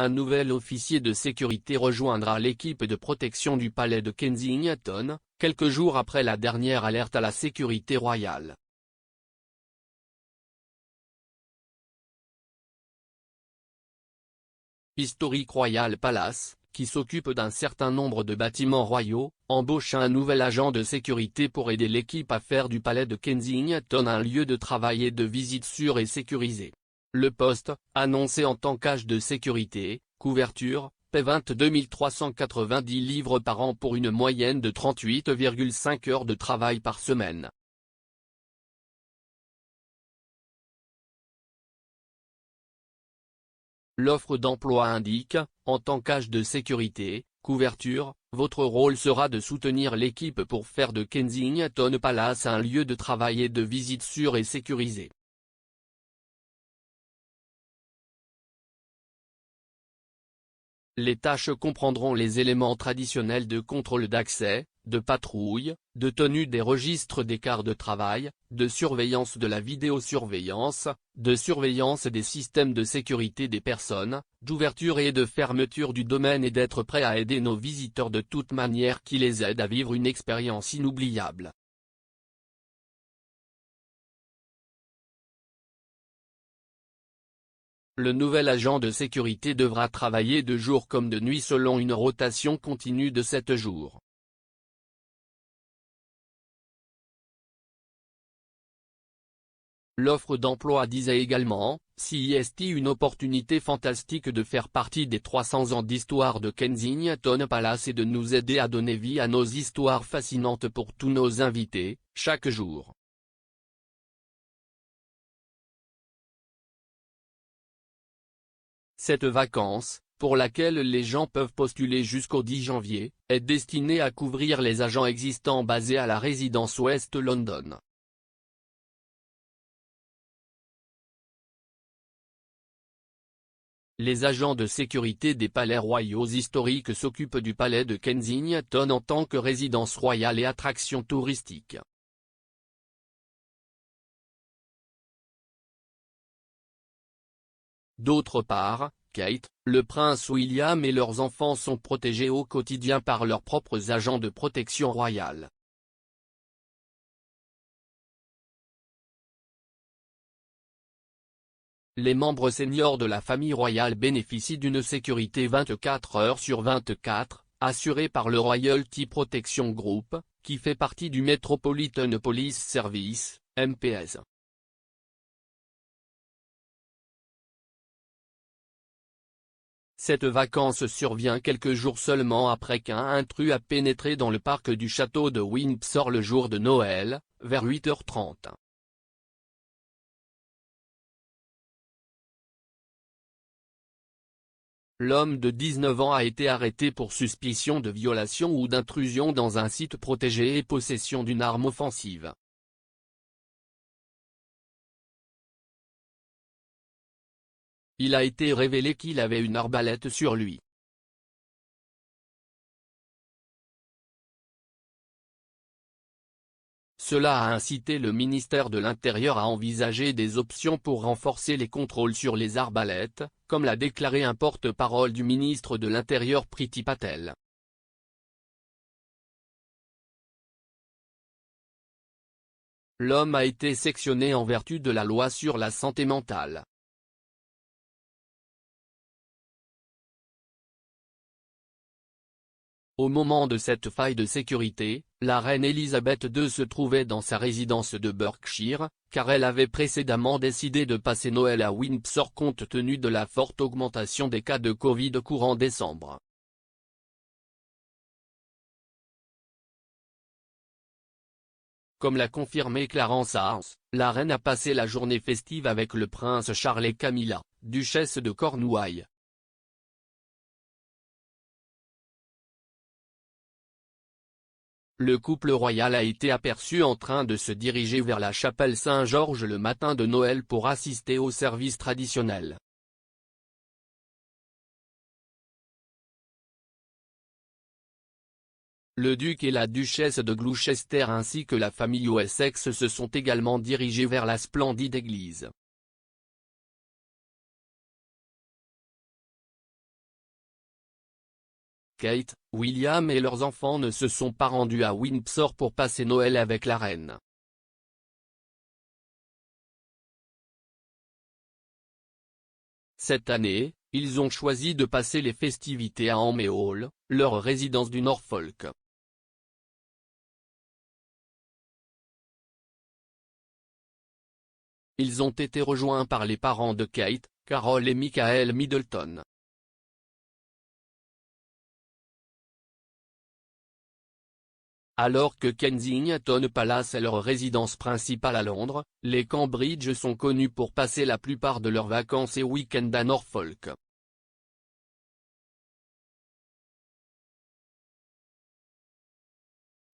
un nouvel officier de sécurité rejoindra l'équipe de protection du palais de Kensington, quelques jours après la dernière alerte à la sécurité royale. Historic Royal Palace, qui s'occupe d'un certain nombre de bâtiments royaux, embauche un nouvel agent de sécurité pour aider l'équipe à faire du palais de Kensington un lieu de travail et de visite sûr et sécurisé. Le poste, annoncé en tant qu'agent de sécurité, couverture, paie 22 390 livres par an pour une moyenne de 38,5 heures de travail par semaine. L'offre d'emploi indique, en tant qu'agent de sécurité, couverture, votre rôle sera de soutenir l'équipe pour faire de Kensington Palace un lieu de travail et de visite sûr et sécurisé. Les tâches comprendront les éléments traditionnels de contrôle d'accès, de patrouille, de tenue des registres des quarts de travail, de surveillance de la vidéosurveillance, de surveillance des systèmes de sécurité des personnes, d'ouverture et de fermeture du domaine et d'être prêt à aider nos visiteurs de toute manière qui les aide à vivre une expérience inoubliable. Le nouvel agent de sécurité devra travailler de jour comme de nuit selon une rotation continue de 7 jours. L'offre d'emploi disait également, CIST une opportunité fantastique de faire partie des 300 ans d'histoire de Kensington Palace et de nous aider à donner vie à nos histoires fascinantes pour tous nos invités, chaque jour. Cette vacance, pour laquelle les gens peuvent postuler jusqu'au 10 janvier, est destinée à couvrir les agents existants basés à la résidence Ouest London. Les agents de sécurité des palais royaux historiques s'occupent du palais de Kensington en tant que résidence royale et attraction touristique. D'autre part, Kate, le prince William et leurs enfants sont protégés au quotidien par leurs propres agents de protection royale. Les membres seniors de la famille royale bénéficient d'une sécurité 24 heures sur 24, assurée par le Royalty Protection Group, qui fait partie du Metropolitan Police Service, MPS. Cette vacance survient quelques jours seulement après qu'un intrus a pénétré dans le parc du château de Windsor le jour de Noël, vers 8h30. L'homme de 19 ans a été arrêté pour suspicion de violation ou d'intrusion dans un site protégé et possession d'une arme offensive. Il a été révélé qu'il avait une arbalète sur lui. Cela a incité le ministère de l'Intérieur à envisager des options pour renforcer les contrôles sur les arbalètes, comme l'a déclaré un porte-parole du ministre de l'Intérieur Priti Patel. L'homme a été sectionné en vertu de la loi sur la santé mentale. Au moment de cette faille de sécurité, la reine Elisabeth II se trouvait dans sa résidence de Berkshire, car elle avait précédemment décidé de passer Noël à Windsor compte tenu de la forte augmentation des cas de Covid courant décembre. Comme l'a confirmé Clarence House, la reine a passé la journée festive avec le prince Charles et Camilla, duchesse de Cornouailles. Le couple royal a été aperçu en train de se diriger vers la chapelle Saint-Georges le matin de Noël pour assister au service traditionnel. Le duc et la duchesse de Gloucester ainsi que la famille Wessex se sont également dirigés vers la splendide église. Kate, William et leurs enfants ne se sont pas rendus à Windsor pour passer Noël avec la reine. Cette année, ils ont choisi de passer les festivités à Amey Hall, leur résidence du Norfolk. Ils ont été rejoints par les parents de Kate, Carol et Michael Middleton. Alors que Kensington Palace est leur résidence principale à Londres, les Cambridge sont connus pour passer la plupart de leurs vacances et week-ends à Norfolk.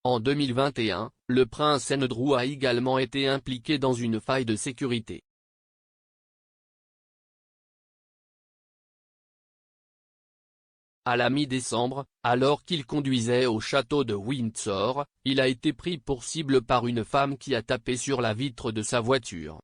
En 2021, le prince Andrew a également été impliqué dans une faille de sécurité. À la mi-décembre, alors qu'il conduisait au château de Windsor, il a été pris pour cible par une femme qui a tapé sur la vitre de sa voiture.